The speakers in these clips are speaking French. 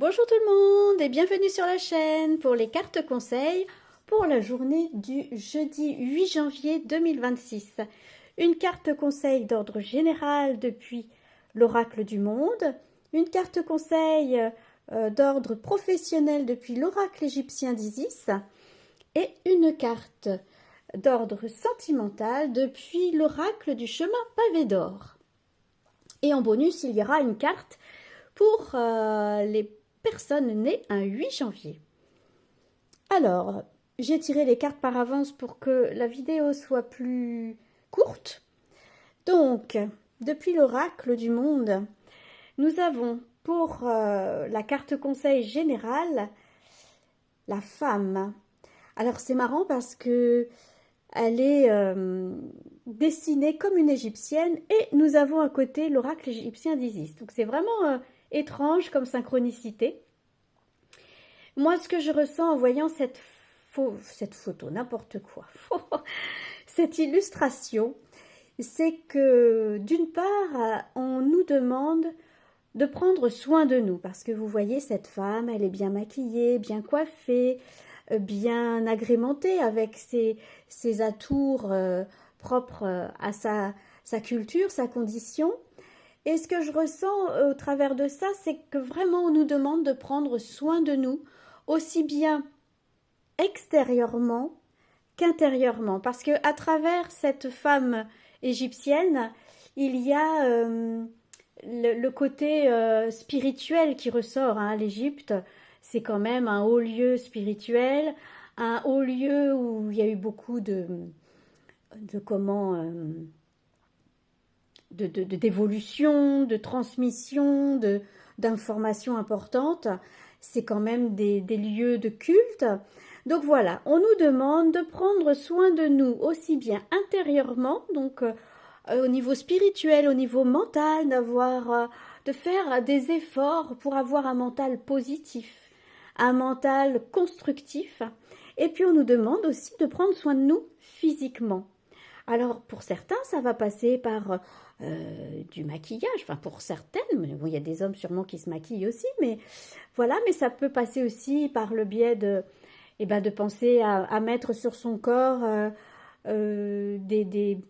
Bonjour tout le monde et bienvenue sur la chaîne pour les cartes conseils pour la journée du jeudi 8 janvier 2026. Une carte conseil d'ordre général depuis l'oracle du monde, une carte conseil d'ordre professionnel depuis l'oracle égyptien d'Isis et une carte d'ordre sentimental depuis l'oracle du chemin pavé d'or. Et en bonus, il y aura une carte pour les personnes nées un 8 janvier. Alors, j'ai tiré les cartes par avance pour que la vidéo soit plus courte. Donc, depuis l'oracle du monde, nous avons pour la carte conseil générale, la femme. Alors, c'est marrant parce que elle est dessinée comme une égyptienne et nous avons à côté l'oracle égyptien d'Isis. Donc, c'est vraiment étrange comme synchronicité. Moi, ce que je ressens en voyant cette photo, n'importe quoi, cette illustration, c'est que d'une part, on nous demande de prendre soin de nous, parce que vous voyez cette femme, elle est bien maquillée, bien coiffée, bien agrémentée avec ses atours propres à sa culture, sa condition. Et ce que je ressens au travers de ça, c'est que vraiment on nous demande de prendre soin de nous, aussi bien extérieurement qu'intérieurement. Parce qu'à travers cette femme égyptienne, il y a le côté spirituel qui ressort. L'Égypte, c'est quand même un haut lieu spirituel, un haut lieu où il y a eu beaucoup d'évolution, de transmission, d'informations importantes. C'est quand même des lieux de culte. Donc voilà, on nous demande de prendre soin de nous aussi bien intérieurement, donc au niveau spirituel, au niveau mental, de faire des efforts pour avoir un mental positif, un mental constructif. Et puis on nous demande aussi de prendre soin de nous physiquement. Alors pour certains, ça va passer par du maquillage, enfin pour certaines, mais bon, il y a des hommes sûrement qui se maquillent aussi, mais voilà, mais ça peut passer aussi par le biais de penser à mettre sur son corps des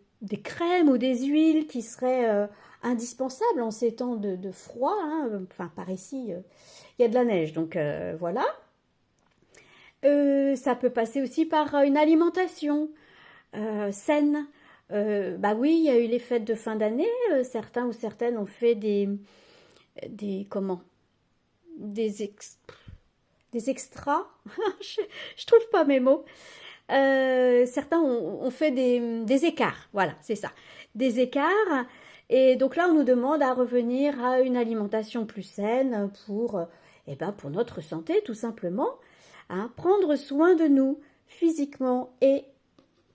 crèmes ou des huiles qui seraient indispensables en ces temps de froid. Enfin, par ici, il y a de la neige, donc voilà. Ça peut passer aussi par une alimentation saine. Oui, il y a eu les fêtes de fin d'année. Certains ou certaines ont fait des extras. je trouve pas mes mots. Certains ont fait des écarts. Voilà, c'est ça. Des écarts. Et donc là, on nous demande à revenir à une alimentation plus saine pour notre santé, tout simplement. Prendre soin de nous physiquement et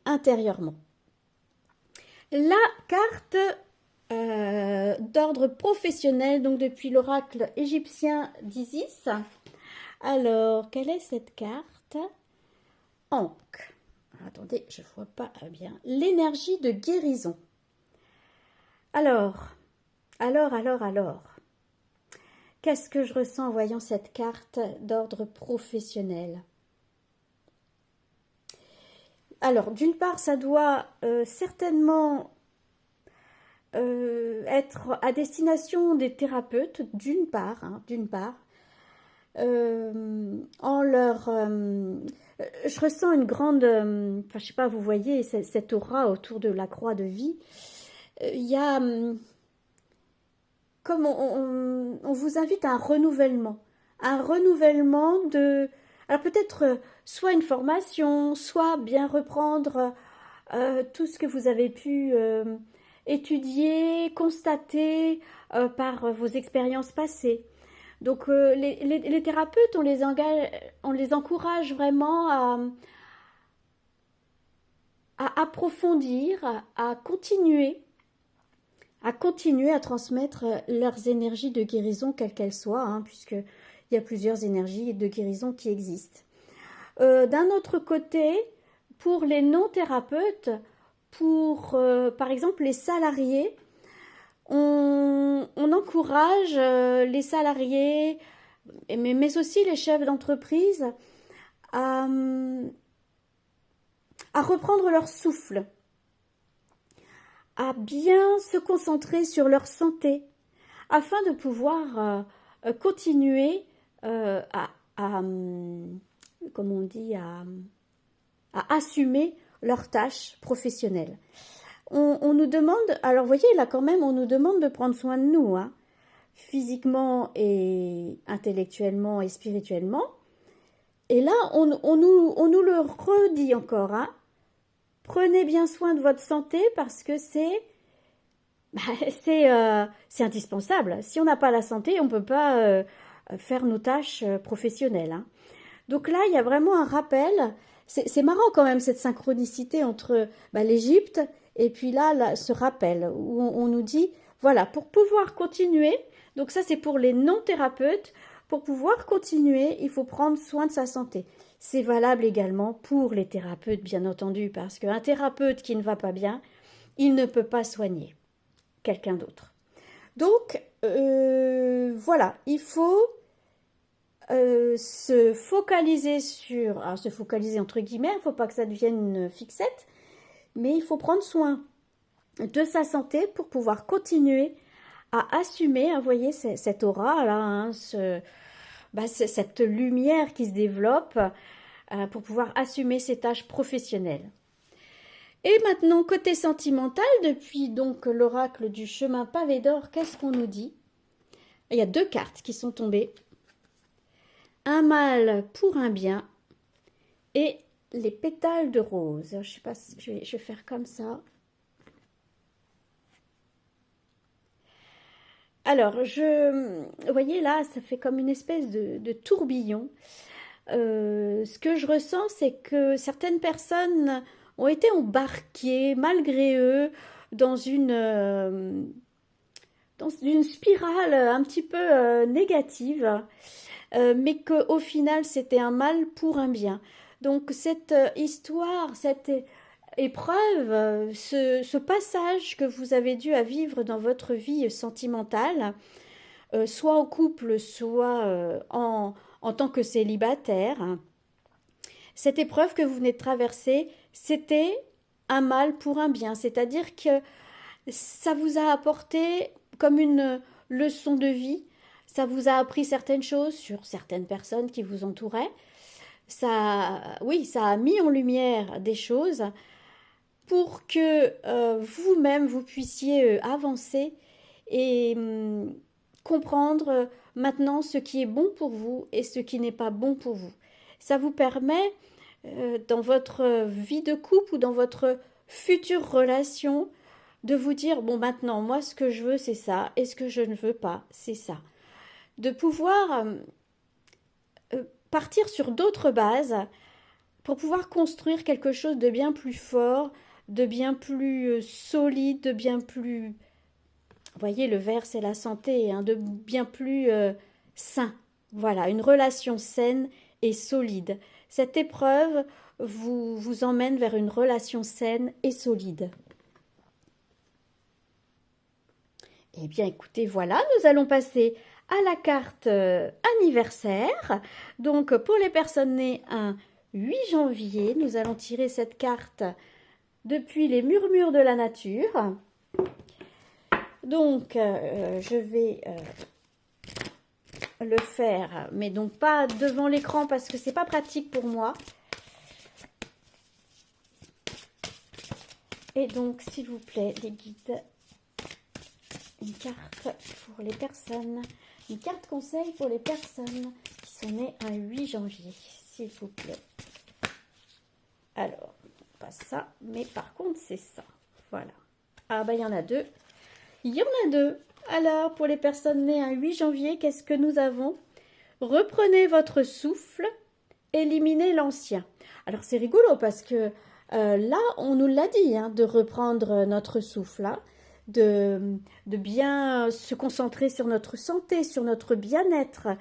intérieurement. La carte d'ordre professionnel, donc depuis l'oracle égyptien d'Isis. Alors, quelle est cette carte? Ankh. Attendez, je ne vois pas bien. L'énergie de guérison. Alors. Qu'est-ce que je ressens en voyant cette carte d'ordre professionnel? Alors, d'une part, ça doit certainement être à destination des thérapeutes, d'une part, en leur... je ressens une grande... je sais pas, vous voyez cette aura autour de la croix de vie. Il y a... comme on vous invite à un renouvellement de... Alors peut-être soit une formation, soit bien reprendre tout ce que vous avez pu étudier, constater par vos expériences passées. Donc les thérapeutes, on les encourage vraiment à approfondir, à continuer à transmettre leurs énergies de guérison, quelles qu'elles soient, puisqu'il y a plusieurs énergies de guérison qui existent. D'un autre côté, pour les non-thérapeutes, pour par exemple les salariés, on encourage les salariés mais aussi les chefs d'entreprise à reprendre leur souffle, à bien se concentrer sur leur santé, afin de pouvoir continuer comme on dit, à assumer leurs tâches professionnelles. On nous demande, alors vous voyez là quand même, on nous demande de prendre soin de nous, hein, physiquement et intellectuellement et spirituellement. Et là, on nous le redit encore, hein. Prenez bien soin de votre santé parce que c'est indispensable. Si on n'a pas la santé, on ne peut pas faire nos tâches professionnelles, hein. Donc là, il y a vraiment un rappel. C'est marrant quand même cette synchronicité entre l'Égypte et puis là, ce rappel où on nous dit, voilà, pour pouvoir continuer, donc ça c'est pour les non-thérapeutes, pour pouvoir continuer, il faut prendre soin de sa santé. C'est valable également pour les thérapeutes, bien entendu, parce qu'un thérapeute qui ne va pas bien, il ne peut pas soigner quelqu'un d'autre. Donc, voilà, il faut se focaliser sur, alors se focaliser entre guillemets, il ne faut pas que ça devienne une fixette, mais il faut prendre soin de sa santé pour pouvoir continuer à assumer, vous voyez, cette aura là, hein, cette lumière qui se développe pour pouvoir assumer ses tâches professionnelles. Et maintenant, côté sentimental, depuis donc l'oracle du chemin pavé d'or, qu'est-ce qu'on nous dit? Il y a 2 cartes qui sont tombées. Un mal pour un bien et les pétales de rose. Je sais pas si je vais faire comme ça. Alors, vous voyez là, ça fait comme une espèce de tourbillon. Ce que je ressens, c'est que certaines personnes ont été embarquées, malgré eux, dans une spirale un petit peu négative, mais qu'au final, c'était un mal pour un bien. Donc, cette histoire, cette épreuve, ce passage que vous avez dû à vivre dans votre vie sentimentale, soit en couple, soit en tant que célibataire, cette épreuve que vous venez de traverser, c'était un mal pour un bien. C'est-à-dire que ça vous a apporté comme une leçon de vie, ça vous a appris certaines choses sur certaines personnes qui vous entouraient. Oui, ça a mis en lumière des choses pour que vous-même, vous puissiez avancer et comprendre maintenant ce qui est bon pour vous et ce qui n'est pas bon pour vous. Ça vous permet, dans votre vie de couple ou dans votre future relation, de vous dire, bon, maintenant, moi, ce que je veux, c'est ça, et ce que je ne veux pas, c'est ça. De pouvoir partir sur d'autres bases pour pouvoir construire quelque chose de bien plus fort, de bien plus solide, de bien plus... Vous voyez, le vert, c'est la santé, hein, de bien plus sain. Voilà, une relation saine et solide. Cette épreuve vous emmène vers une relation saine et solide. Eh bien, écoutez, voilà, nous allons passer à la carte anniversaire. Donc, pour les personnes nées un 8 janvier, nous allons tirer cette carte depuis les murmures de la nature. Donc, je vais le faire, mais donc pas devant l'écran parce que c'est pas pratique pour moi. Et donc, s'il vous plaît, les guides, une carte pour les personnes, une carte conseil pour les personnes qui sont nées un 8 janvier, s'il vous plaît. Alors, pas ça, mais par contre, c'est ça. Voilà. Ah, bah, il y en a 2. Il y en a 2. Alors, pour les personnes nées un 8 janvier, qu'est-ce que nous avons? Reprenez votre souffle, éliminez l'ancien. Alors, c'est rigolo parce que là, on nous l'a dit, hein, de reprendre notre souffle, hein, de bien se concentrer sur notre santé, sur notre bien-être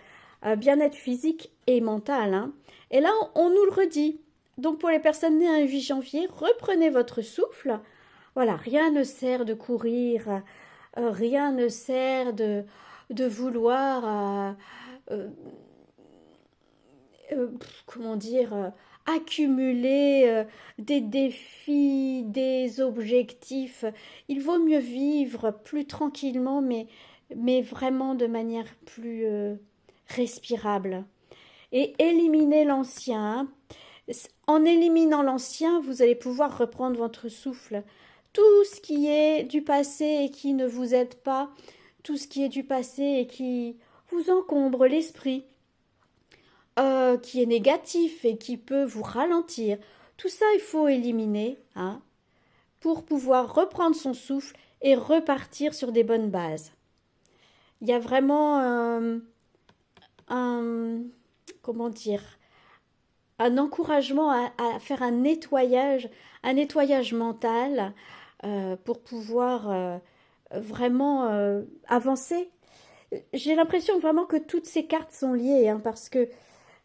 physique et mental, hein. Et là, on nous le redit. Donc, pour les personnes nées un 8 janvier, reprenez votre souffle. Voilà, rien ne sert de courir, rien ne sert de vouloir comment dire, accumuler des défis, des objectifs. Il vaut mieux vivre plus tranquillement, mais vraiment de manière plus respirable. Et éliminer l'ancien. En éliminant l'ancien, vous allez pouvoir reprendre votre souffle. Tout ce qui est du passé et qui ne vous aide pas, tout ce qui est du passé et qui vous encombre l'esprit, qui est négatif et qui peut vous ralentir, tout ça il faut éliminer, hein, pour pouvoir reprendre son souffle et repartir sur des bonnes bases. Il y a vraiment comment dire, un encouragement à faire un nettoyage mental pour pouvoir vraiment avancer. J'ai l'impression vraiment que toutes ces cartes sont liées, hein, parce que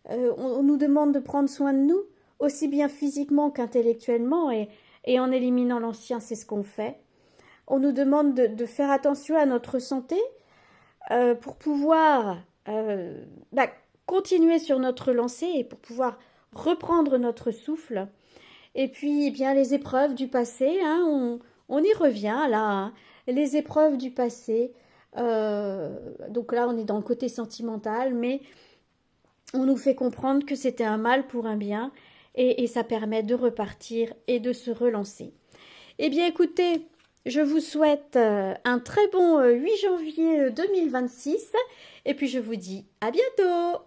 on nous demande de prendre soin de nous, aussi bien physiquement qu'intellectuellement, et en éliminant l'ancien, c'est ce qu'on fait. On nous demande de faire attention à notre santé pour pouvoir continuer sur notre lancée et pour pouvoir reprendre notre souffle. Et puis, eh bien, les épreuves du passé, hein, on y revient là, hein, les épreuves du passé. Donc là, on est dans le côté sentimental, mais on nous fait comprendre que c'était un mal pour un bien, et ça permet de repartir et de se relancer. Eh bien, écoutez, je vous souhaite un très bon 8 janvier 2026, et puis je vous dis à bientôt.